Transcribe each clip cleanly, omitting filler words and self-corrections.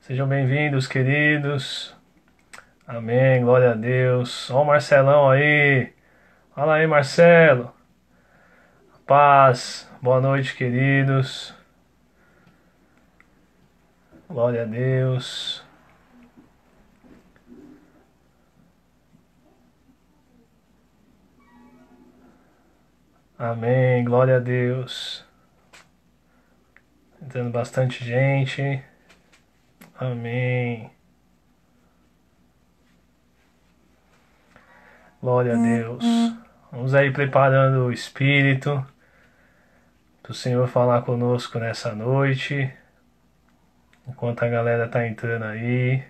Sejam bem-vindos, queridos. Amém, glória a Deus. Ó o Marcelão aí. Fala aí, Marcelo. Paz. Boa noite, queridos. Glória a Deus. Amém, glória a Deus. Entrando bastante gente. Amém. Glória a Deus. Vamos aí preparando o espírito para o Senhor falar conosco nessa noite. Enquanto a galera tá entrando aí.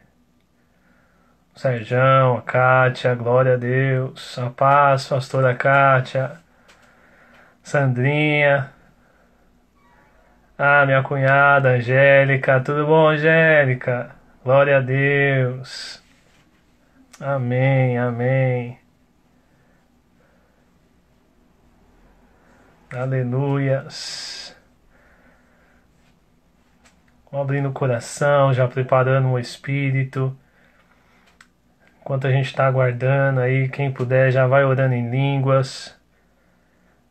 O Serjão, a Kátia, glória a Deus. A paz, pastora Kátia. Sandrinha. Ah, minha cunhada, Angélica. Tudo bom, Angélica? Glória a Deus. Amém, amém. Aleluias. Vamos abrindo o coração, já preparando o espírito. Enquanto a gente está aguardando aí, quem puder já vai orando em línguas.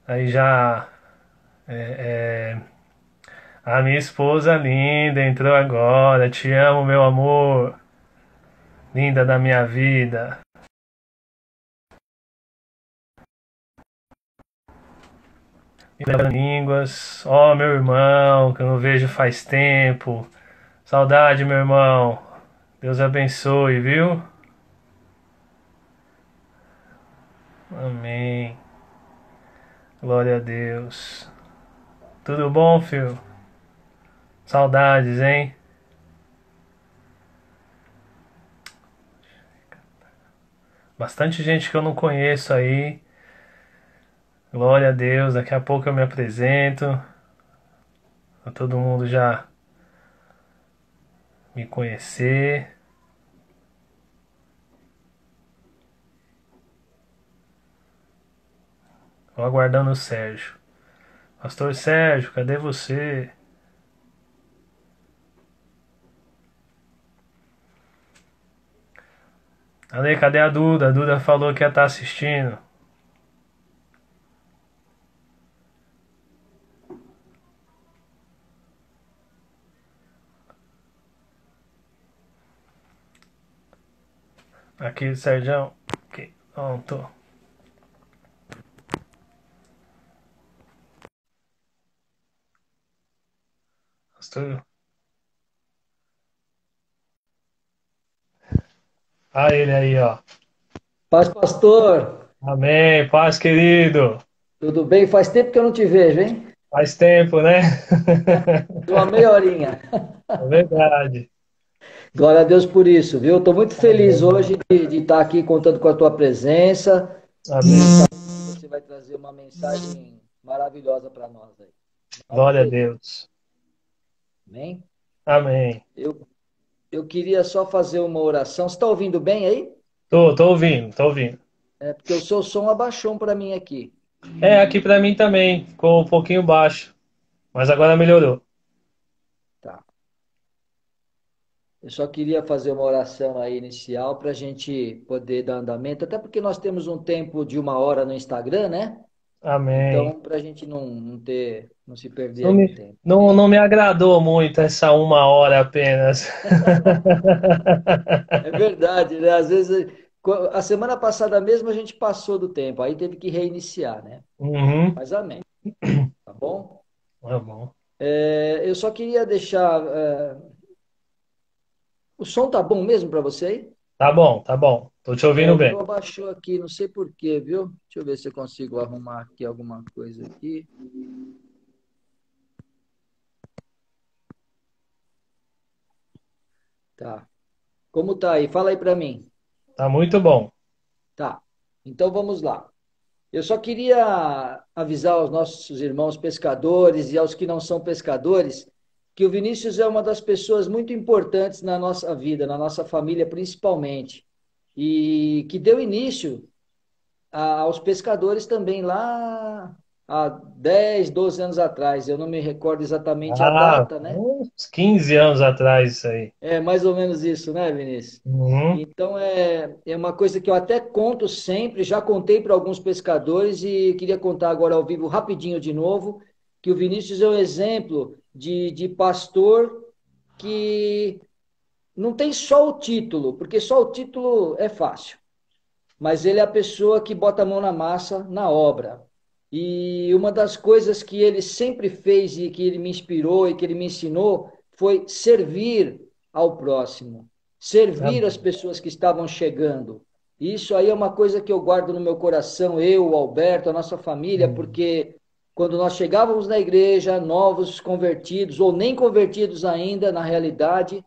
Aí já. A minha esposa linda entrou agora. Te amo, meu amor. Linda da minha vida. Orando em línguas. Ó, meu irmão, que eu não vejo faz tempo. Saudade, meu irmão. Deus abençoe, viu? Amém. Glória a Deus. Tudo bom, filho? Saudades, hein? Bastante gente que eu não conheço aí. Glória a Deus. Daqui a pouco eu me apresento. Pra todo mundo já me conhecer. Tô aguardando o Sérgio. Pastor Sérgio, cadê você? Ale, cadê a Duda? A Duda falou que ia estar assistindo. Aqui, Sérgio. Aqui. Pronto. Pastor. Ah, ele aí, ó. Paz, pastor. Amém. Paz, querido. Tudo bem? Faz tempo que eu não te vejo, hein? Faz tempo, né? Uma meia horinha. É verdade. Glória a Deus por isso, viu? Estou muito feliz Amém. hoje de estar aqui contando com a tua presença. Amém. Você vai trazer uma mensagem maravilhosa para nós aí. Em nome Glória a de Jesus. Deus. Amém? Amém. Eu, eu queria só fazer uma oração. Você está ouvindo bem aí? Tô ouvindo, tô ouvindo. É porque o seu som abaixou para mim aqui. É, aqui pra mim também. Ficou um pouquinho baixo. Mas agora melhorou. Tá. Eu só queria fazer uma oração aí inicial para a gente poder dar andamento, até porque nós temos um tempo de 1 hora no Instagram, né? Amém. Então, para a gente não se perder Não aí no me, tempo. não, Amém? não me agradou muito essa 1 hora apenas. É verdade, né? Às vezes, a semana passada mesmo a gente passou do tempo, aí teve que reiniciar, né? Uhum. Mas amém, tá bom? Tá bom. Eu só queria deixar. O som tá bom mesmo para você aí? Tá bom, tá bom. Tô te ouvindo O bem. meu abaixou aqui, não sei por quê, viu? Deixa eu ver se eu consigo arrumar aqui alguma coisa aqui. Tá. Como tá aí? Fala aí para mim. Tá muito bom. Tá. Então vamos lá. Eu só queria avisar aos nossos irmãos pescadores e aos que não são pescadores que o Vinícius é uma das pessoas muito importantes na nossa vida, na nossa família principalmente, e que deu início aos pescadores também lá. há 10, 12 anos atrás. Eu não me recordo exatamente a Ah, data, né? uns 15 anos atrás isso aí. É mais ou menos isso, né, Vinícius? Uhum. Então é uma coisa que eu até conto sempre, já contei para alguns pescadores e queria contar agora ao vivo rapidinho de novo, que o Vinícius é um exemplo de pastor que não tem só o título, porque só o título é fácil, mas ele é a pessoa que bota a mão na massa na obra. E uma das coisas que ele sempre fez e que ele me inspirou e que ele me ensinou foi servir ao próximo, servir as Amém. pessoas que estavam chegando. Isso aí é uma coisa que eu guardo no meu coração, eu, o Alberto, a nossa família, Amém. porque quando nós chegávamos na igreja, novos convertidos ou nem convertidos ainda, na realidade,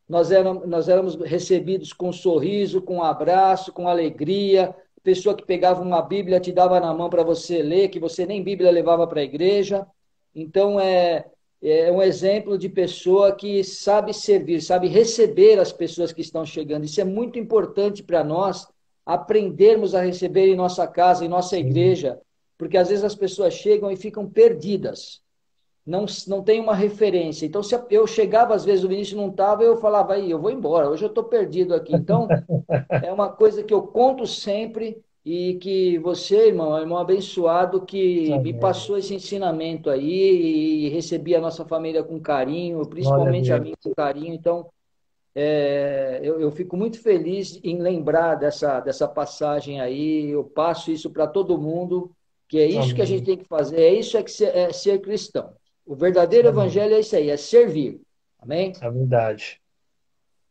nós éramos recebidos com um sorriso, com um abraço, com alegria. Pessoa que pegava uma Bíblia, te dava na mão para você ler, que você nem Bíblia levava para a igreja. Então, é um exemplo de pessoa que sabe servir, sabe receber as pessoas que estão chegando. Isso é muito importante para nós aprendermos a receber em nossa casa, em nossa Sim. igreja, porque às vezes as pessoas chegam e ficam perdidas, não tem uma referência. Então, se eu chegava, às vezes o Vinícius não estava, eu falava, aí, eu vou embora, hoje eu estou perdido aqui. Então, é uma coisa que eu conto sempre e que você, irmão, é um irmão abençoado que me Amém. passou esse ensinamento aí e recebi a nossa família com carinho, Glória a principalmente a mim Deus. com carinho. Então, eu fico muito feliz em lembrar dessa passagem aí, eu passo isso para todo mundo, que é isso que a gente Amém. tem que fazer, é isso é ser cristão. O verdadeiro Amém. evangelho é isso aí, é servir. Amém? É verdade.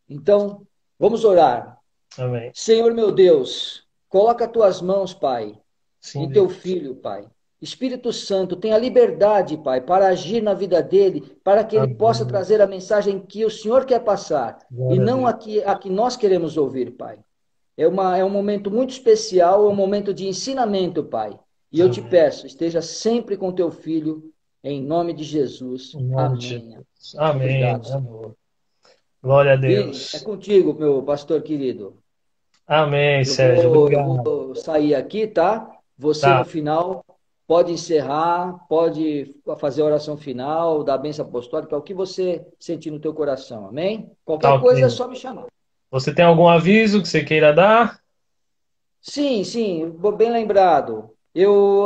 Então, vamos orar. Amém. Senhor meu Deus, coloca as tuas mãos, Pai, Sim, em teu Deus. filho, Pai. Espírito Santo, tenha liberdade, Pai, para agir na vida dele, para que ele possa Amém. trazer a mensagem que o Senhor quer passar e Glória a não Deus. a que nós queremos ouvir, Pai. É um momento muito especial, é um momento de ensinamento, Pai. E eu te Amém. peço, esteja sempre com teu filho, em nome de Jesus. Em nome de Amém. Jesus. Amém, Obrigado, meu Senhor. amor. Glória a Vini, é Deus. contigo, meu pastor querido. Amém, Eu Sérgio. vou, eu Obrigado. vou sair aqui, tá? Você no Tá, final pode encerrar, pode fazer a oração final, dar a bênção apostólica, o que você sentir no teu coração, amém? tá Qualquer coisa é ok. só me chamar. Você tem algum aviso que você queira dar? Sim, sim, bem lembrado.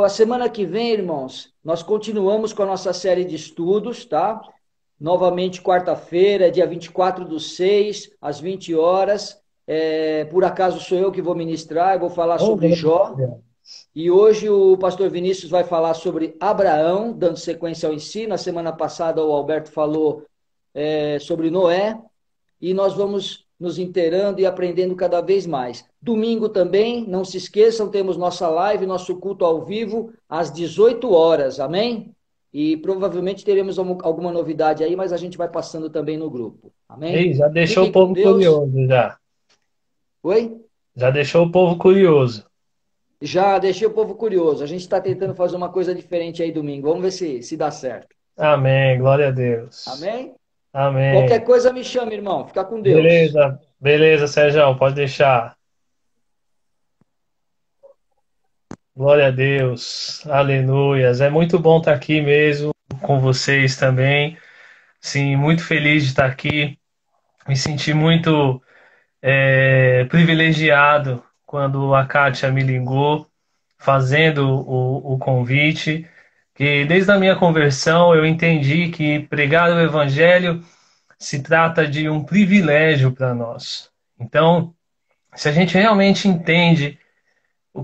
A semana que vem, irmãos, nós continuamos com a nossa série de estudos, tá? Novamente, quarta-feira, dia 24/6, às 20 horas. Por acaso sou eu que vou ministrar, eu vou falar Oh, sobre glória a Jó. Deus. E hoje o pastor Vinícius vai falar sobre Abraão, dando sequência ao ensino. Na semana passada o Alberto falou sobre Noé e nós vamos nos inteirando e aprendendo cada vez mais. Domingo também, não se esqueçam, temos nossa live, nosso culto ao vivo, às 18 horas, amém? E provavelmente teremos alguma novidade aí, mas a gente vai passando também no grupo, amém? Ei, já deixou o Fiquem com povo Deus. curioso já. Oi? Já deixou o povo curioso. Já deixei o povo curioso. A gente está tentando fazer uma coisa diferente aí domingo. Vamos ver se dá certo. Amém, glória a Deus. Amém? Qualquer Amém. coisa me chama, irmão. Fica com Deus. Beleza, beleza, Sérgio, pode deixar. Glória a Deus. Aleluias. É muito bom estar aqui mesmo com vocês também. Sim, muito feliz de estar aqui. Me senti muito privilegiado quando a Kátia me ligou, fazendo o convite, que desde a minha conversão eu entendi que pregar o Evangelho se trata de um privilégio para nós. Então, se a gente realmente entende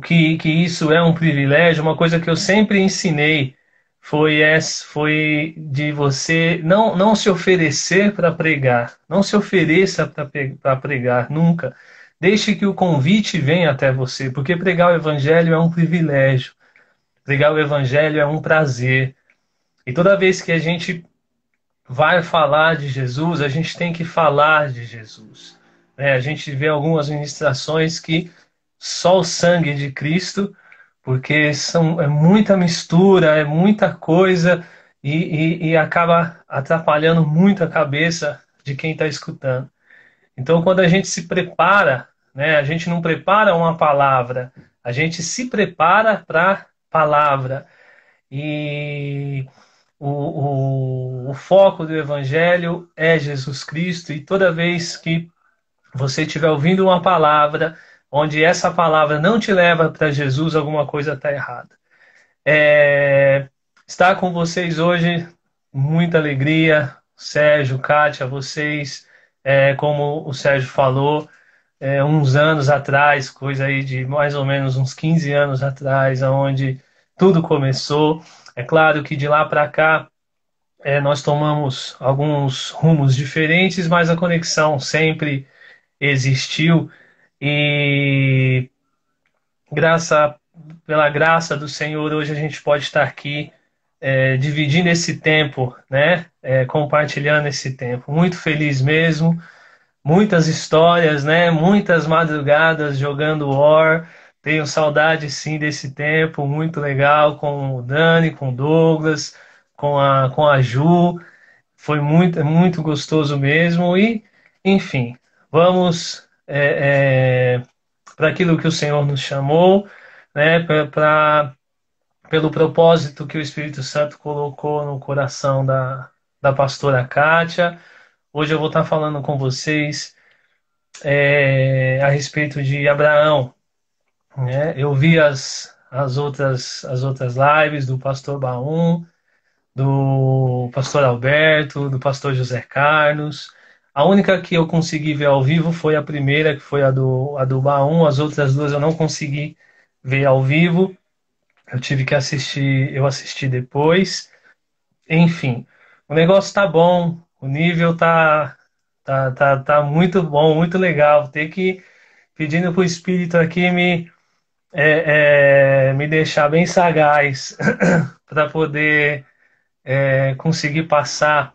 que isso é um privilégio, uma coisa que eu sempre ensinei foi de você não se oferecer para pregar, não se ofereça para pregar nunca. Deixe que o convite venha até você, porque pregar o evangelho é um privilégio, pregar o evangelho é um prazer. E toda vez que a gente vai falar de Jesus, a gente tem que falar de Jesus. Né? A gente vê algumas ministrações que só o sangue de Cristo, porque é muita mistura, é muita coisa e acaba atrapalhando muito a cabeça de quem está escutando. Então, quando a gente se prepara, né, a gente não prepara uma palavra, a gente se prepara para a palavra. e o foco do Evangelho é Jesus Cristo, e toda vez que você estiver ouvindo uma palavra onde essa palavra não te leva para Jesus, alguma coisa está errada. Estar com vocês hoje, muita alegria, Sérgio, Kátia, vocês, como o Sérgio falou, uns anos atrás, coisa aí de mais ou menos uns 15 anos atrás, onde tudo começou. É claro que de lá para cá nós tomamos alguns rumos diferentes, mas a conexão sempre existiu e graça, pela graça do Senhor, hoje a gente pode estar aqui dividindo esse tempo, né? Compartilhando esse tempo. Muito feliz mesmo. Muitas histórias, né? Muitas madrugadas jogando War. Tenho saudade, sim, desse tempo. Muito legal com o Dani, com o Douglas, com a Ju. Foi muito, muito gostoso mesmo. E, enfim, vamos para aquilo que o Senhor nos chamou, né? Pelo propósito que o Espírito Santo colocou no coração da pastora Kátia. Hoje eu vou estar falando com vocês a respeito de Abraão, né? Eu vi as outras lives do pastor Baum, do pastor Alberto, do pastor José Carlos. A única que eu consegui ver ao vivo foi a primeira, que foi a do Baum. As outras duas eu não consegui ver ao vivo. Eu tive que assistir, eu assisti depois. Enfim, o negócio tá bom, o nível tá muito bom, muito legal. Ter que pedindo pro Espírito aqui me deixar bem sagaz para poder conseguir passar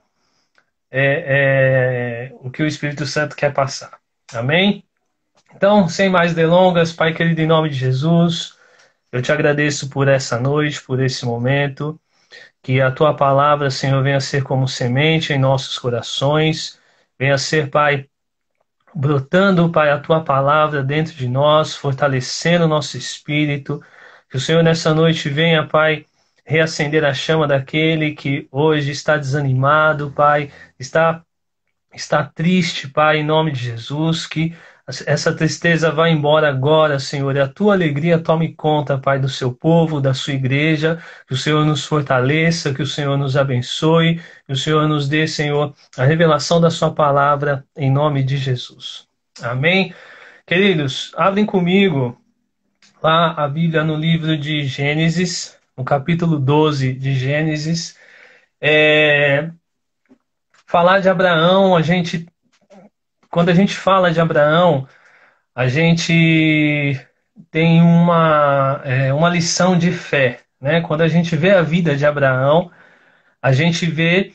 o que o Espírito Santo quer passar. Amém? Então, sem mais delongas, Pai querido, em nome de Jesus, eu te agradeço por essa noite, por esse momento. Que a tua palavra, Senhor, venha ser como semente em nossos corações. Venha ser, Pai, brotando, Pai, a tua palavra dentro de nós, fortalecendo o nosso espírito. Que o Senhor nessa noite venha, Pai, reacender a chama daquele que hoje está desanimado, Pai, está triste, Pai, em nome de Jesus, que essa tristeza vá embora agora, Senhor, e a tua alegria tome conta, Pai, do seu povo, da sua igreja, que o Senhor nos fortaleça, que o Senhor nos abençoe, que o Senhor nos dê, Senhor, a revelação da sua palavra, em nome de Jesus. Amém? Queridos, abrem comigo lá a Bíblia no livro de Gênesis, no capítulo 12 de Gênesis. Falar de Abraão, quando a gente fala de Abraão, a gente tem uma lição de fé, né? Quando a gente vê a vida de Abraão, a gente vê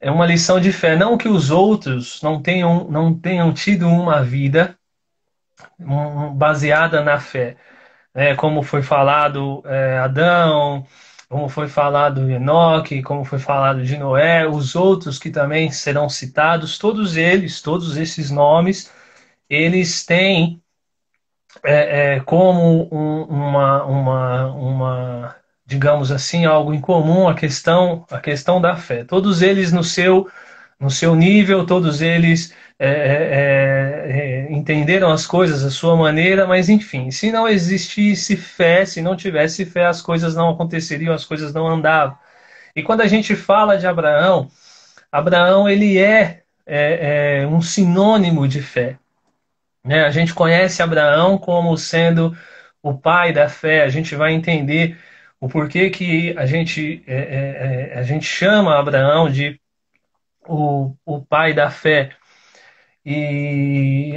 uma lição de fé. Não que os outros não tenham tido uma vida baseada na fé, né? Como foi falado Adão, como foi falado Enoque, como foi falado de Noé, os outros que também serão citados, todos eles, todos esses nomes, eles têm como digamos assim, algo em comum a questão da fé. Todos eles no seu nível, todos eles entenderam as coisas à sua maneira, mas enfim, se não existisse fé, se não tivesse fé, as coisas não aconteceriam, as coisas não andavam. E quando a gente fala de Abraão, Abraão ele é um sinônimo de fé, né? A gente conhece Abraão como sendo o pai da fé. A gente vai entender o porquê que a gente chama Abraão de o pai da fé. E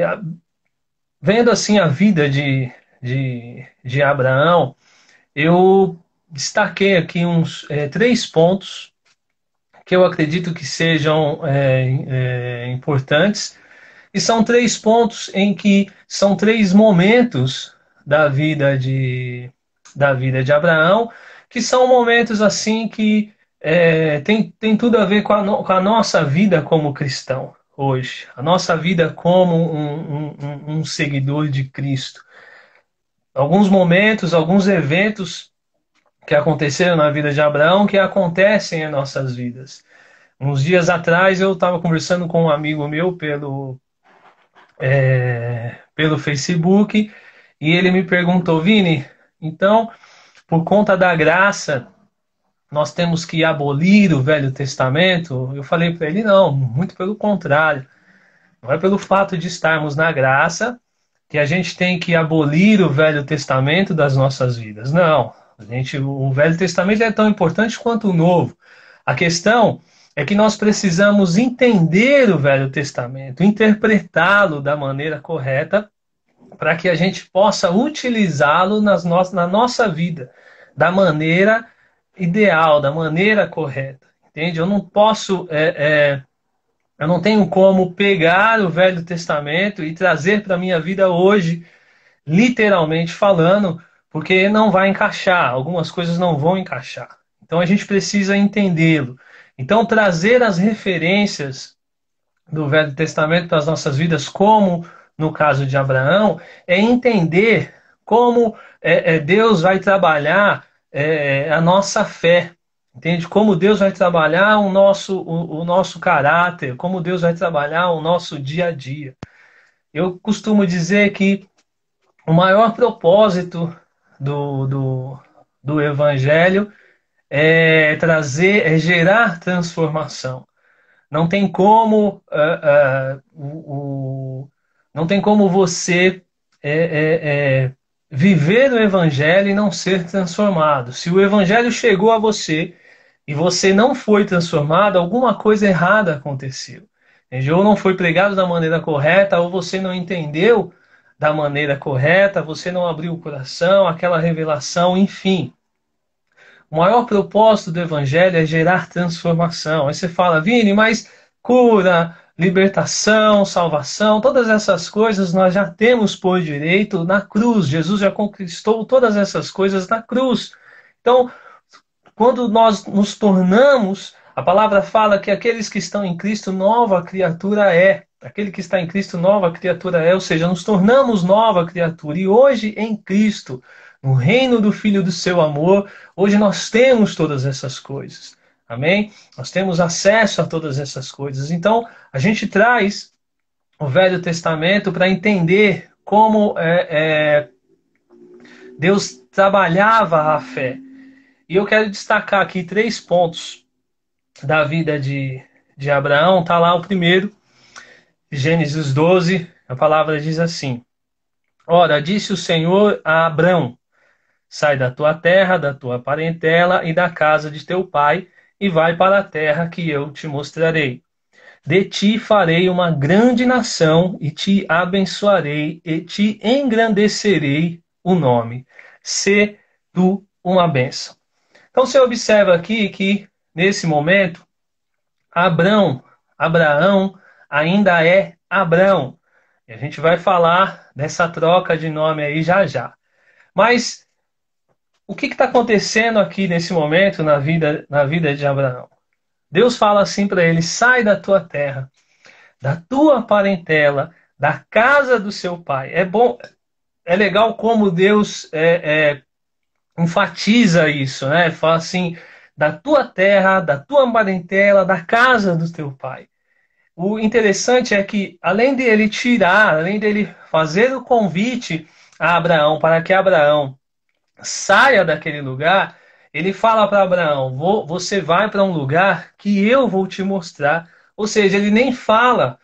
vendo assim a vida de Abraão, eu destaquei aqui uns 3 pontos que eu acredito que sejam importantes. E são 3 pontos em que são 3 momentos da vida de Abraão, que são momentos assim que tem tudo a ver com a nossa vida como cristão hoje, a nossa vida como um seguidor de Cristo. Alguns momentos, alguns eventos que aconteceram na vida de Abraão que acontecem em nossas vidas. Uns dias atrás eu estava conversando com um amigo meu pelo Facebook e ele me perguntou, Vini, então, por conta da graça, nós temos que abolir o Velho Testamento? Eu falei para ele, não, muito pelo contrário. Não é pelo fato de estarmos na graça que a gente tem que abolir o Velho Testamento das nossas vidas. Não. O Velho Testamento é tão importante quanto o Novo. A questão é que nós precisamos entender o Velho Testamento, interpretá-lo da maneira correta, para que a gente possa utilizá-lo na nossa vida, da maneira ideal, da maneira correta. Entende? Eu não tenho como pegar o Velho Testamento e trazer para a minha vida hoje, literalmente falando, porque não vai encaixar, algumas coisas não vão encaixar. Então a gente precisa entendê-lo. Então trazer as referências do Velho Testamento para as nossas vidas, como no caso de Abraão, é entender como Deus vai trabalhar a nossa fé. Entende? Como Deus vai trabalhar o nosso caráter, como Deus vai trabalhar o nosso dia a dia. Eu costumo dizer que o maior propósito do, do, do Evangelho é gerar transformação. Não tem como, não tem como você viver o Evangelho e não ser transformado. Se o Evangelho chegou a você e você não foi transformado, alguma coisa errada aconteceu. Ou não foi pregado da maneira correta, ou você não entendeu da maneira correta, você não abriu o coração, aquela revelação, enfim. O maior propósito do Evangelho é gerar transformação. Aí você fala, Vini, mas cura, libertação, salvação, todas essas coisas nós já temos por direito na cruz. Jesus já conquistou todas essas coisas na cruz. Então, quando nós nos tornamos, a palavra fala que aqueles que estão em Cristo, nova criatura é. Aquele que está em Cristo, nova criatura é. Ou seja, nos tornamos nova criatura. E hoje em Cristo, no reino do Filho do seu amor, hoje nós temos todas essas coisas. Amém? Nós temos acesso a todas essas coisas. Então, a gente traz o Velho Testamento para entender como Deus trabalhava a fé. E eu quero destacar aqui 3 pontos da vida de Abraão. Está lá o primeiro, Gênesis 12, a palavra diz assim: Ora, disse o Senhor a Abrão, sai da tua terra, da tua parentela e da casa de teu pai, e vai para a terra que eu te mostrarei. De ti farei uma grande nação, e te abençoarei, e te engrandecerei o nome. Sê tu uma bênção. Então você observa aqui que, nesse momento, Abraão ainda é Abrão. E a gente vai falar dessa troca de nome aí já já. Mas o que está acontecendo aqui nesse momento na vida de Abraão? Deus fala assim para ele: sai da tua terra, da tua parentela, da casa do seu pai. É bom, é legal como Deus enfatiza isso, né? Ele fala assim: da tua terra, da tua parentela, da casa do teu pai. O interessante é que, além dele fazer o convite a Abraão para que Abraão saia daquele lugar, ele fala para Abraão: você vai para um lugar que eu vou te mostrar. Ou seja, ele nem fala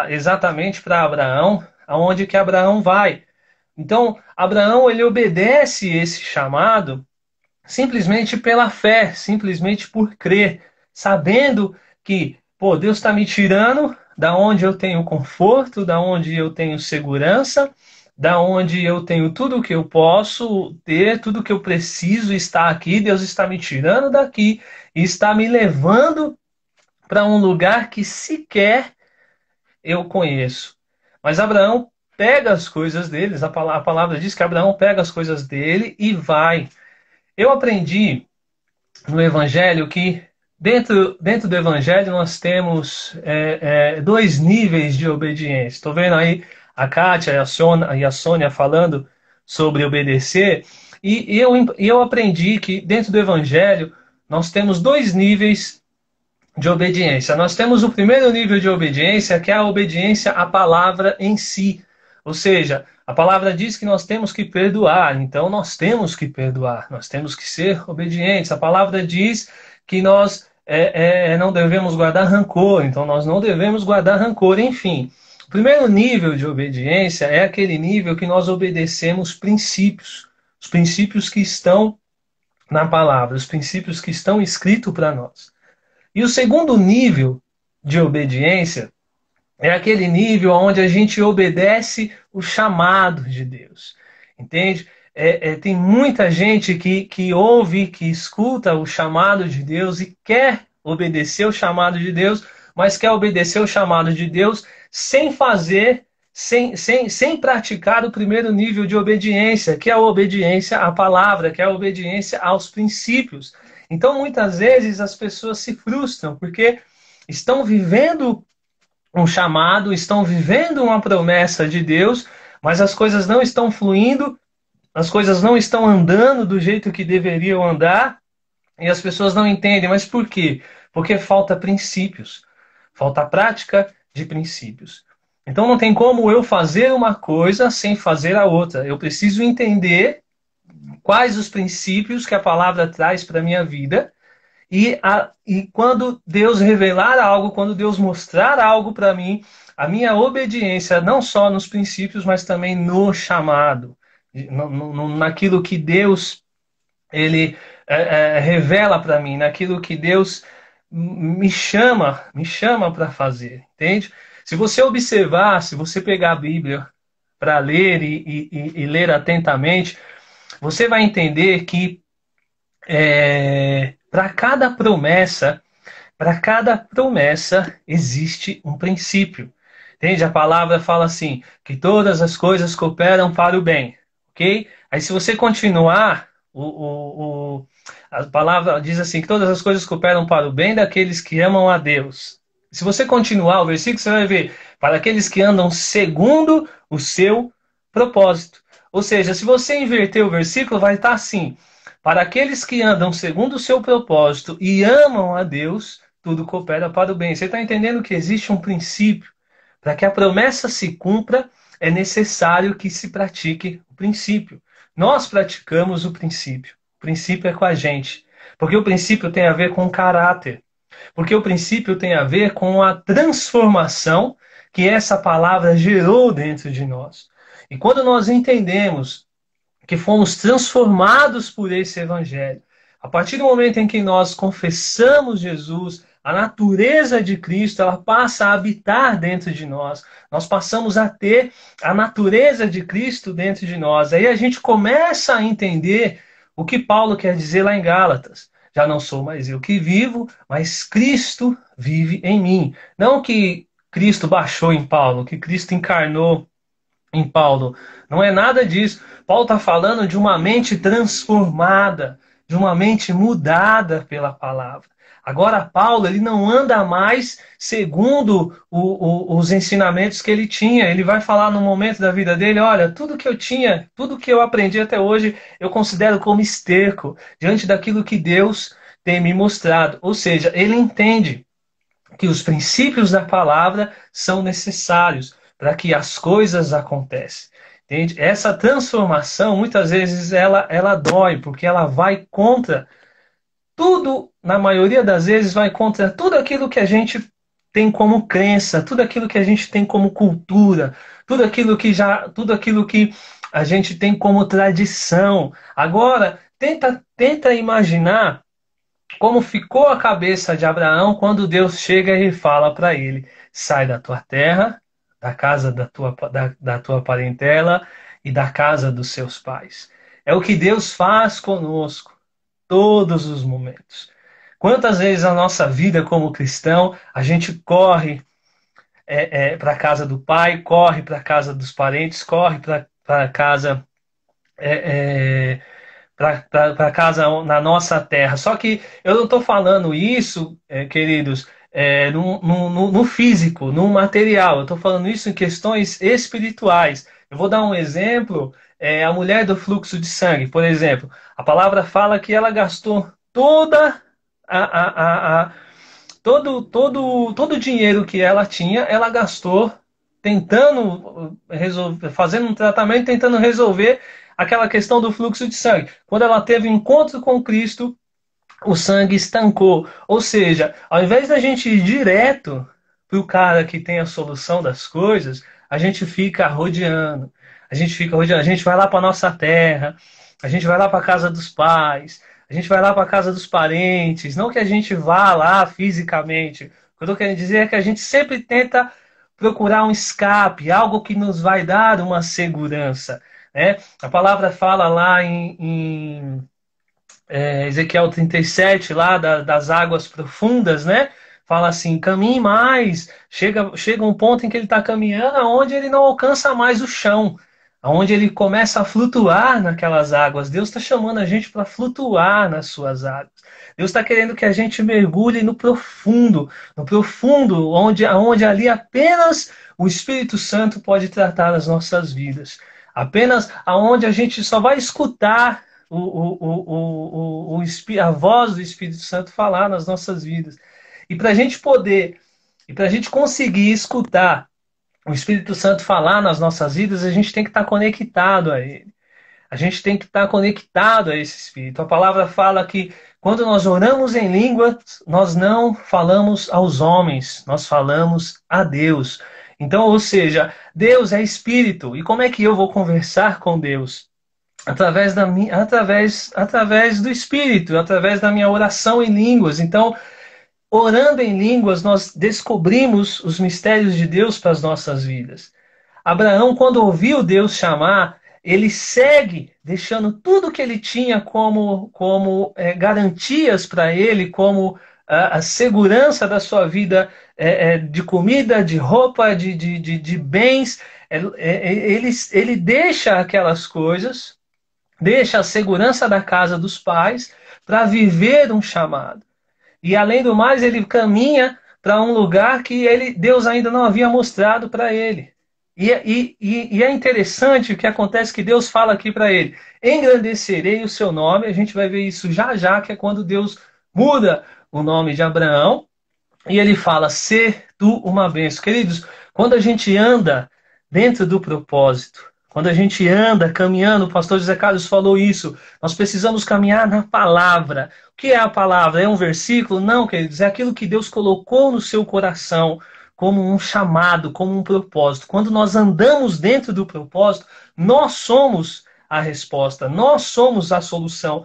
exatamente para Abraão aonde que Abraão vai. Então, Abraão ele obedece esse chamado simplesmente pela fé, simplesmente por crer, sabendo que, pô, Deus está me tirando da onde eu tenho conforto, da onde eu tenho segurança, da onde eu tenho tudo o que eu posso ter, tudo o que eu preciso está aqui. Deus está me tirando daqui e está me levando para um lugar que sequer eu conheço. Mas Abraão pega as coisas deles, a palavra diz que Abraão pega as coisas dele e vai. Eu aprendi no Evangelho que dentro do Evangelho nós temos 2 níveis de obediência. Estou vendo aí a Kátia e a Sônia falando sobre obedecer. E eu aprendi que dentro do Evangelho nós temos dois níveis de obediência. Nós temos o primeiro nível de obediência, que é a obediência à palavra em si. Ou seja, a palavra diz que nós temos que perdoar, então nós temos que perdoar, nós temos que ser obedientes. A palavra diz que nós não devemos guardar rancor, então nós não devemos guardar rancor. Enfim, o primeiro nível de obediência é aquele nível que nós obedecemos princípios, os princípios que estão na palavra, os princípios que estão escritos para nós. E o segundo nível de obediência é aquele nível onde a gente obedece o chamado de Deus. Entende? Tem muita gente que ouve, que escuta o chamado de Deus e quer obedecer o chamado de Deus, mas quer obedecer o chamado de Deus sem fazer, sem praticar o primeiro nível de obediência, que é a obediência à palavra, que é a obediência aos princípios. Então, muitas vezes, as pessoas se frustram, porque estão vivendo um chamado, estão vivendo uma promessa de Deus, mas as coisas não estão fluindo, as coisas não estão andando do jeito que deveriam andar, e as pessoas não entendem. Mas por quê? Porque falta princípios, falta prática de princípios. Então não tem como eu fazer uma coisa sem fazer a outra. Eu preciso entender quais os princípios que a palavra traz para a minha vida, e quando Deus revelar algo, quando Deus mostrar algo para mim, a minha obediência, não só nos princípios, mas também no chamado, naquilo que Deus ele revela para mim, naquilo que Deus me chama para fazer, entende? Se você observar, se você pegar a Bíblia para ler e ler atentamente, você vai entender que para cada promessa existe um princípio. Entende? A palavra fala assim, que todas as coisas cooperam para o bem. Ok? Aí se você continuar, a palavra diz assim, que todas as coisas cooperam para o bem daqueles que amam a Deus. Se você continuar o versículo, você vai ver, para aqueles que andam segundo o seu propósito. Ou seja, se você inverter o versículo, vai estar assim, para aqueles que andam segundo o seu propósito e amam a Deus, tudo coopera para o bem. Você está entendendo que existe um princípio? Para que a promessa se cumpra, é necessário que se pratique o princípio. Nós praticamos o princípio. O princípio é com a gente. Porque o princípio tem a ver com o caráter. Porque o princípio tem a ver com a transformação que essa palavra gerou dentro de nós. E quando nós entendemos que fomos transformados por esse evangelho, a partir do momento em que nós confessamos Jesus, a natureza de Cristo, ela passa a habitar dentro de nós. Nós passamos a ter a natureza de Cristo dentro de nós. Aí a gente começa a entender o que Paulo quer dizer lá em Gálatas. Já não sou mais eu que vivo, mas Cristo vive em mim. Não que Cristo baixou em Paulo, que Cristo encarnou em Paulo. Não é nada disso. Paulo está falando de uma mente transformada, de uma mente mudada pela palavra. Agora, Paulo, ele não anda mais segundo os ensinamentos que ele tinha. Ele vai falar no momento da vida dele, olha, tudo que eu tinha, tudo que eu aprendi até hoje, eu considero como esterco, diante daquilo que Deus tem me mostrado. Ou seja, ele entende que os princípios da palavra são necessários para que as coisas aconteçam. Entende? Essa transformação, muitas vezes, ela dói, porque ela vai contra tudo, na maioria das vezes, vai contra tudo aquilo que a gente tem como crença, tudo aquilo que a gente tem como cultura, tudo aquilo que a gente tem como tradição. Agora, tenta imaginar como ficou a cabeça de Abraão quando Deus chega e fala para ele, sai da tua terra, da casa da tua parentela e da casa dos seus pais. É o que Deus faz conosco todos os momentos. Quantas vezes na nossa vida como cristão a gente corre para a casa do pai, corre para a casa dos parentes, corre para a casa para casa na nossa terra. Só que eu não estou falando isso, queridos, no físico, no material. Eu estou falando isso em questões espirituais. Eu vou dar um exemplo, a mulher do fluxo de sangue, por exemplo. A palavra fala que ela gastou toda a, todo o dinheiro que ela tinha, ela gastou tentando resolver, fazendo um tratamento, tentando resolver aquela questão do fluxo de sangue. Quando ela teve um encontro com Cristo, o sangue estancou. Ou seja, ao invés da gente ir direto para o cara que tem a solução das coisas, a gente fica rodeando. A gente fica rodeando. A gente vai lá para nossa terra, a gente vai lá para a casa dos pais, a gente vai lá para a casa dos parentes. Não que a gente vá lá fisicamente. O que eu estou querendo dizer é que a gente sempre tenta procurar um escape, algo que nos vai dar uma segurança. Né? A palavra fala lá em Ezequiel 37, lá das águas profundas, né? Fala assim, caminhe mais. Chega um ponto em que ele está caminhando aonde ele não alcança mais o chão, aonde ele começa a flutuar naquelas águas. Deus está chamando a gente para flutuar nas suas águas. Deus está querendo que a gente mergulhe no profundo, onde ali apenas o Espírito Santo pode tratar as nossas vidas. Apenas aonde a gente só vai escutar a voz do Espírito Santo falar nas nossas vidas. E para a gente poder, e para a gente conseguir escutar o Espírito Santo falar nas nossas vidas, a gente tem que estar conectado a Ele. A gente tem que estar conectado a esse Espírito. A palavra fala que quando nós oramos em línguas, nós não falamos aos homens, nós falamos a Deus. Então, ou seja, Deus é Espírito. E como é que eu vou conversar com Deus? Através do Espírito, através da minha oração em línguas. Então, orando em línguas, nós descobrimos os mistérios de Deus para as nossas vidas. Abraão, quando ouviu Deus chamar, ele segue deixando tudo que ele tinha como garantias para ele, como a segurança da sua vida de comida, de roupa, de bens. Ele deixa aquelas coisas, deixa a segurança da casa dos pais para viver um chamado. E além do mais, ele caminha para um lugar que Deus ainda não havia mostrado para ele. E é interessante o que acontece que Deus fala aqui para ele: engrandecerei o seu nome. A gente vai ver isso já já, que é quando Deus muda o nome de Abraão e ele fala: ser tu uma bênção. Queridos, quando a gente anda dentro do propósito, quando a gente anda caminhando, o pastor José Carlos falou isso, nós precisamos caminhar na palavra. O que é a palavra? É um versículo? Não, queridos, é aquilo que Deus colocou no seu coração como um chamado, como um propósito. Quando nós andamos dentro do propósito, nós somos a resposta, nós somos a solução.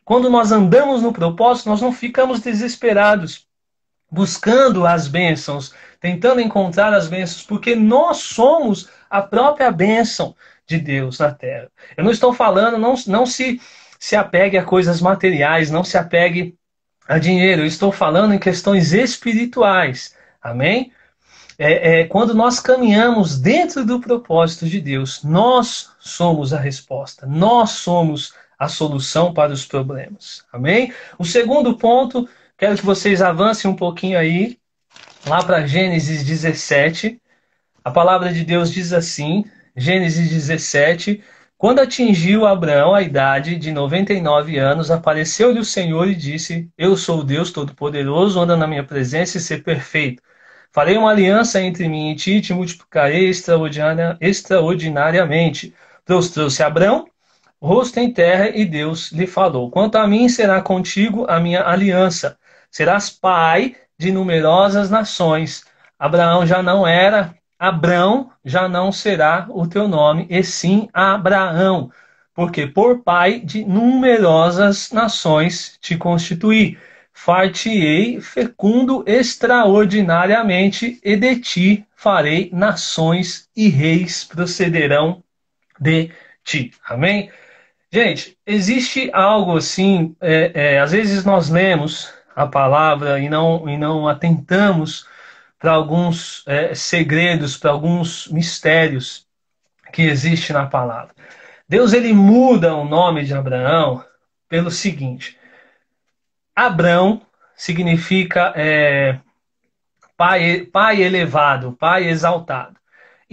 Quando nós andamos no propósito, nós não ficamos desesperados buscando as bênçãos, tentando encontrar as bênçãos, porque nós somos a própria bênção de Deus na terra. Eu não estou falando, não se apegue a coisas materiais, não se apegue a dinheiro, eu estou falando em questões espirituais. Amém? Quando nós caminhamos dentro do propósito de Deus, nós somos a resposta, nós somos a solução para os problemas. Amém? O segundo ponto, quero que vocês avancem um pouquinho aí, lá para Gênesis 17. A palavra de Deus diz assim, Gênesis 17: quando atingiu Abraão a idade de 99 anos, apareceu-lhe o Senhor e disse: eu sou o Deus Todo-Poderoso, anda na minha presença e ser perfeito. Farei uma aliança entre mim e ti, e te multiplicarei extraordinariamente. Prostrou-se Abrão, rosto em terra, e Deus lhe falou: quanto a mim, será contigo a minha aliança. Serás pai de numerosas nações. Abraão já não era, Abrão já não será o teu nome, e sim Abraão, porque por pai de numerosas nações te constituí. Far-te-ei fecundo extraordinariamente, e de ti farei nações, e reis procederão de ti. Amém? Gente, existe algo assim, às vezes nós lemos a palavra e não atentamos para alguns segredos, para alguns mistérios que existem na palavra. Deus, ele muda o nome de Abraão pelo seguinte: Abrão significa pai elevado, pai exaltado.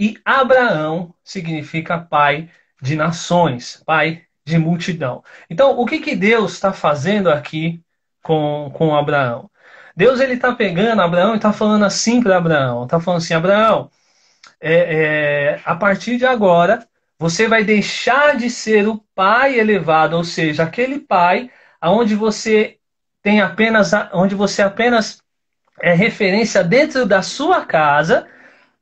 e Abraão significa pai de nações, pai de multidão. Então, o que, que Deus está fazendo aqui com Abraão? Deus ele está pegando Abraão e está falando assim para Abraão, está falando assim, Abraão, a partir de agora, você vai deixar de ser o pai elevado, ou seja, aquele pai onde você tem apenas, onde você apenas é referência dentro da sua casa,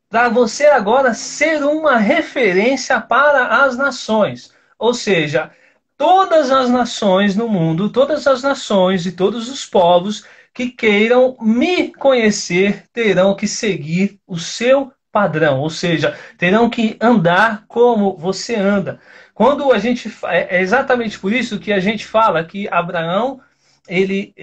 para você agora ser uma referência para as nações. Ou seja, todas as nações no mundo, todas as nações e todos os povos que queiram me conhecer terão que seguir o seu padrão, ou seja, terão que andar como você anda. Quando a gente é exatamente por isso que a gente fala que Abraão ele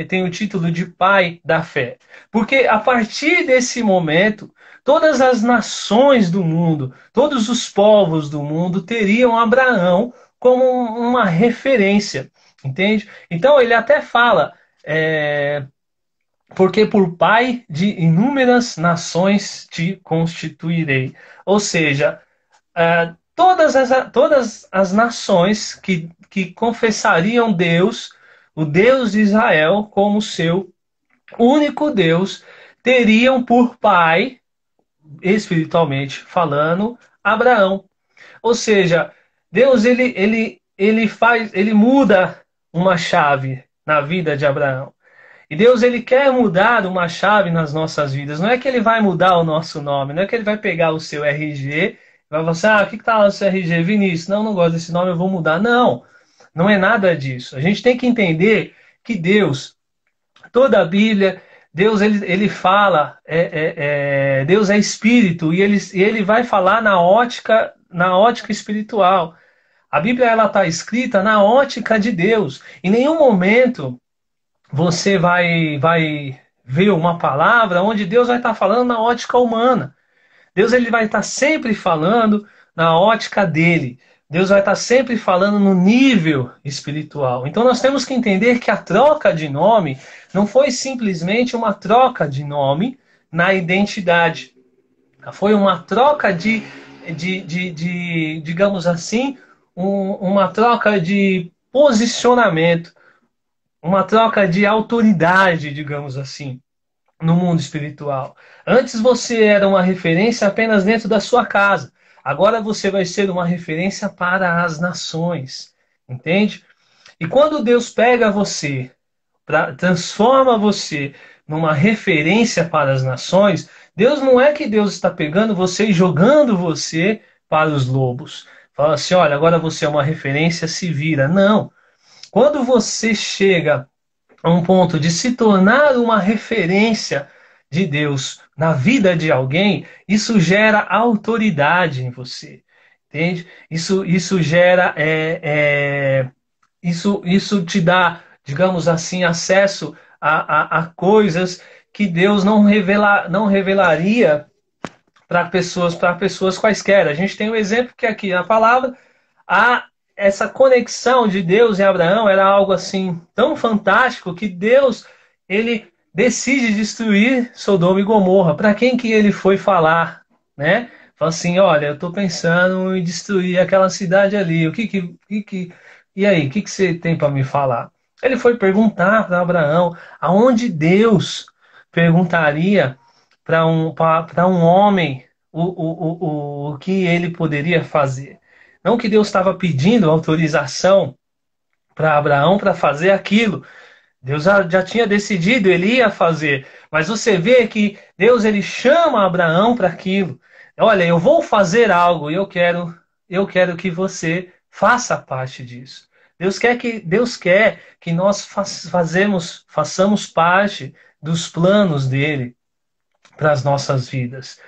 tem o título de pai da fé, porque a partir desse momento todas as nações do mundo, todos os povos do mundo teriam Abraão como uma referência, entende? Então ele até fala, porque por pai de inúmeras nações te constituirei. Ou seja, todas as nações que confessariam Deus, o Deus de Israel, como seu único Deus, teriam por pai, espiritualmente falando, Abraão. Ou seja, Deus ele muda uma chave na vida de Abraão. E Deus ele quer mudar uma chave nas nossas vidas. Não é que ele vai mudar o nosso nome, não é que ele vai pegar o seu RG e vai falar assim, o que está lá no seu RG, Vinícius? Não, não gosto desse nome, eu vou mudar. Não, não é nada disso. A gente tem que entender que Deus, toda a Bíblia, Deus ele fala, Deus é espírito e ele vai falar na ótica espiritual. A Bíblia ela está escrita na ótica de Deus. Em nenhum momento você vai ver uma palavra onde Deus vai estar falando na ótica humana. Deus ele vai estar sempre falando na ótica dele. Deus vai estar sempre falando no nível espiritual. Então nós temos que entender que a troca de nome não foi simplesmente uma troca de nome na identidade. Foi uma troca digamos assim, uma troca de posicionamento, uma troca de autoridade, digamos assim, no mundo espiritual. Antes você era uma referência apenas dentro da sua casa. Agora você vai ser uma referência para as nações. Entende? E quando Deus pega você, transforma você numa referência para as nações, Deus não é que Deus está pegando você e jogando você para os lobos. Fala assim, olha, agora você é uma referência, se vira. Não. Quando você chega a um ponto de se tornar uma referência de Deus na vida de alguém, isso gera autoridade em você, entende? Isso gera, isso te dá, digamos assim, acesso a coisas que Deus não revelaria para pessoas quaisquer. A gente tem um exemplo que aqui na palavra, essa conexão de Deus e Abraão era algo assim tão fantástico que Deus ele decide destruir Sodoma e Gomorra. Para quem que ele foi falar, né? Fala assim, olha, eu estou pensando em destruir aquela cidade ali. E aí, o que você tem para me falar? Ele foi perguntar para Abraão aonde Deus perguntaria para um homem o que ele poderia fazer. Não que Deus estava pedindo autorização para Abraão para fazer aquilo. Deus já tinha decidido, ele ia fazer. Mas você vê que Deus ele chama Abraão para aquilo. Olha, eu vou fazer algo e eu quero que você faça parte disso. Deus quer que nós façamos parte dos planos dele para as nossas vidas.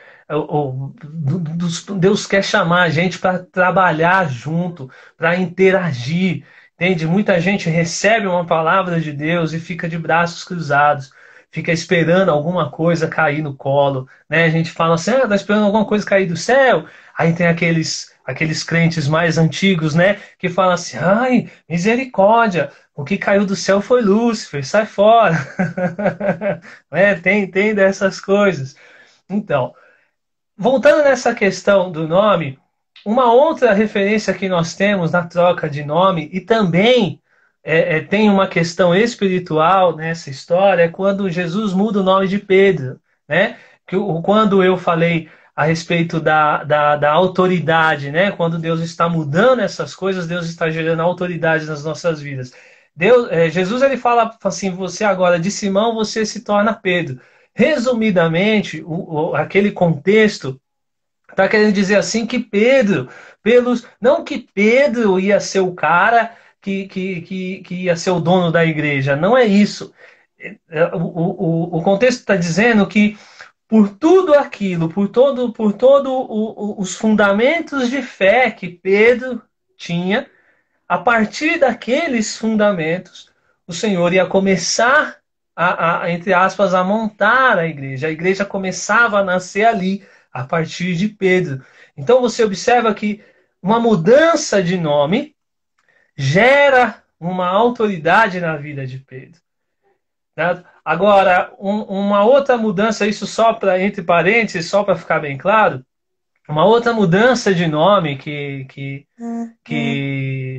Deus quer chamar a gente para trabalhar junto, para interagir. Entende? Muita gente recebe uma palavra de Deus e fica de braços cruzados, fica esperando alguma coisa cair no colo. Né? A gente fala assim, está esperando alguma coisa cair do céu. Aí tem aqueles crentes mais antigos, né, que falam assim, ai, misericórdia, o que caiu do céu foi Lúcifer, sai fora. Tem dessas coisas. Então, voltando nessa questão do nome, uma outra referência que nós temos na troca de nome, e também tem uma questão espiritual nessa história, é quando Jesus muda o nome de Pedro, né? Quando eu falei a respeito da autoridade, né? Quando Deus está mudando essas coisas, Deus está gerando autoridade nas nossas vidas. Jesus ele fala assim: você agora de Simão, você se torna Pedro. Resumidamente, aquele contexto está querendo dizer assim que Pedro, não que Pedro ia ser o cara que ia ser o dono da igreja, não é isso. O contexto está dizendo que por tudo aquilo, por todo os fundamentos de fé que Pedro tinha, a partir daqueles fundamentos, o Senhor ia começar entre aspas, a montar a igreja. A igreja começava a nascer ali, a partir de Pedro. Então você observa que uma mudança de nome gera uma autoridade na vida de Pedro. Né? Agora, uma outra mudança, isso só para, entre parênteses, só para ficar bem claro, uma outra mudança de nome que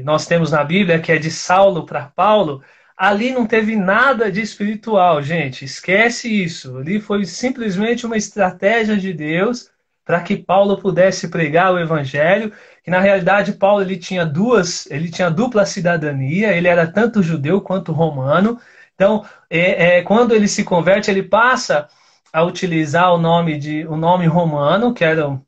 nós temos na Bíblia, que é de Saulo para Paulo, ali não teve nada de espiritual, gente. Esquece isso. Ali foi simplesmente uma estratégia de Deus para que Paulo pudesse pregar o evangelho. Que na realidade Paulo ele tinha dupla cidadania, ele era tanto judeu quanto romano. Então, quando ele se converte, ele passa a utilizar o nome romano, que era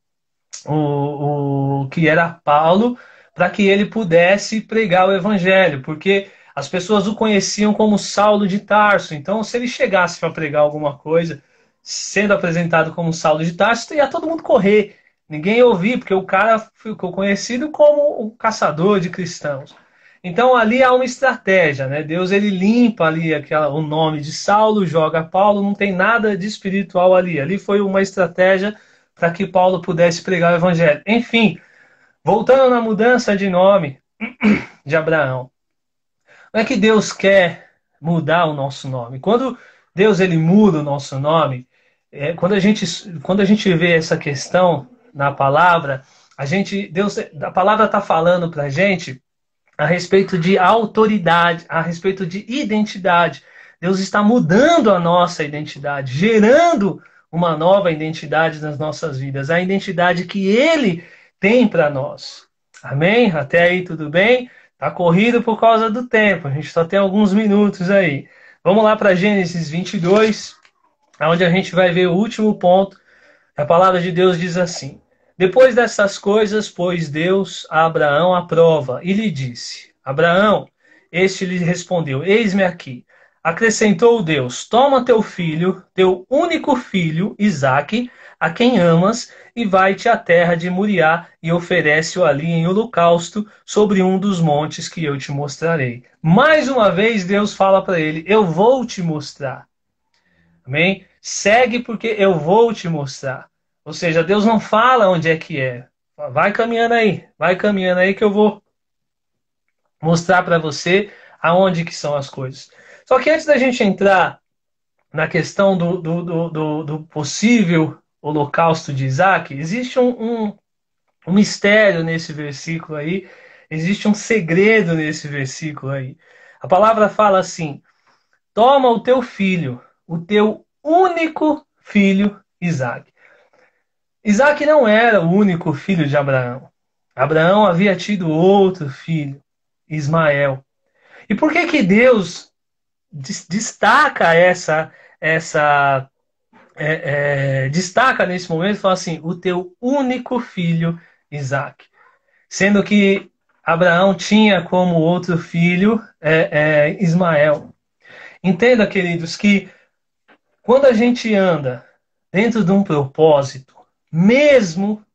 o que era Paulo, para que ele pudesse pregar o evangelho, porque as pessoas o conheciam como Saulo de Tarso. Então, se ele chegasse para pregar alguma coisa, sendo apresentado como Saulo de Tarso, ia todo mundo correr. Ninguém ia ouvir, porque o cara ficou conhecido como o caçador de cristãos. Então ali há uma estratégia, né? Deus ele limpa ali o nome de Saulo, joga Paulo, não tem nada de espiritual ali. Ali foi uma estratégia para que Paulo pudesse pregar o evangelho. Enfim, voltando na mudança de nome de Abraão. Não é que Deus quer mudar o nosso nome. Quando Deus ele muda o nosso nome, quando a gente vê essa questão na palavra, a palavra está falando para a gente a respeito de autoridade, a respeito de identidade. Deus está mudando a nossa identidade, gerando uma nova identidade nas nossas vidas, a identidade que Ele tem para nós. Amém? Até aí tudo bem? Tá corrido por causa do tempo, a gente só tem alguns minutos aí. Vamos lá para Gênesis 22, onde a gente vai ver o último ponto. A palavra de Deus diz assim: depois dessas coisas, pôs Deus a Abraão à prova e lhe disse: Abraão, este lhe respondeu: eis-me aqui. Acrescentou Deus: toma teu filho, teu único filho, Isaque, a quem amas, e vai-te à terra de Moriá e oferece-o ali em holocausto sobre um dos montes que eu te mostrarei. Mais uma vez Deus fala para ele: eu vou te mostrar. Amém? Segue porque eu vou te mostrar. Ou seja, Deus não fala onde é que é. Vai caminhando aí que eu vou mostrar para você aonde que são as coisas. Só que antes da gente entrar na questão do possível holocausto de Isaac, existe um mistério nesse versículo aí, existe um segredo nesse versículo aí. A palavra fala assim: toma o teu filho, o teu único filho, Isaac. Isaac não era o único filho de Abraão. Abraão havia tido outro filho, Ismael. E por que que Deus destaca destaca nesse momento e fala assim: o teu único filho, Isaac? Sendo que Abraão tinha como outro filho Ismael. Entenda, queridos, que quando a gente anda dentro de um propósito, mesmo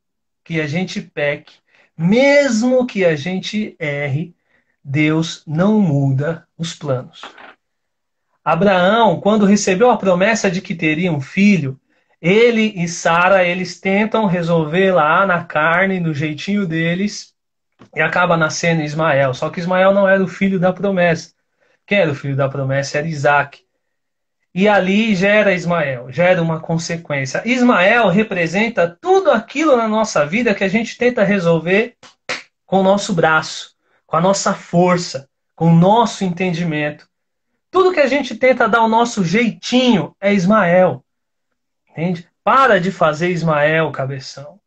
que a gente peque, mesmo que a gente erre, Deus não muda os planos. Abraão, quando recebeu a promessa de que teria um filho, ele e Sara, eles tentam resolver lá na carne, no jeitinho deles, e acaba nascendo Ismael. Só que Ismael não era o filho da promessa. Quem era o filho da promessa? Era Isaac. E ali gera Ismael, gera uma consequência. Ismael representa tudo aquilo na nossa vida que a gente tenta resolver com o nosso braço, com a nossa força, com o nosso entendimento. Tudo que a gente tenta dar o nosso jeitinho é Ismael. Entende? Para de fazer Ismael, cabeção.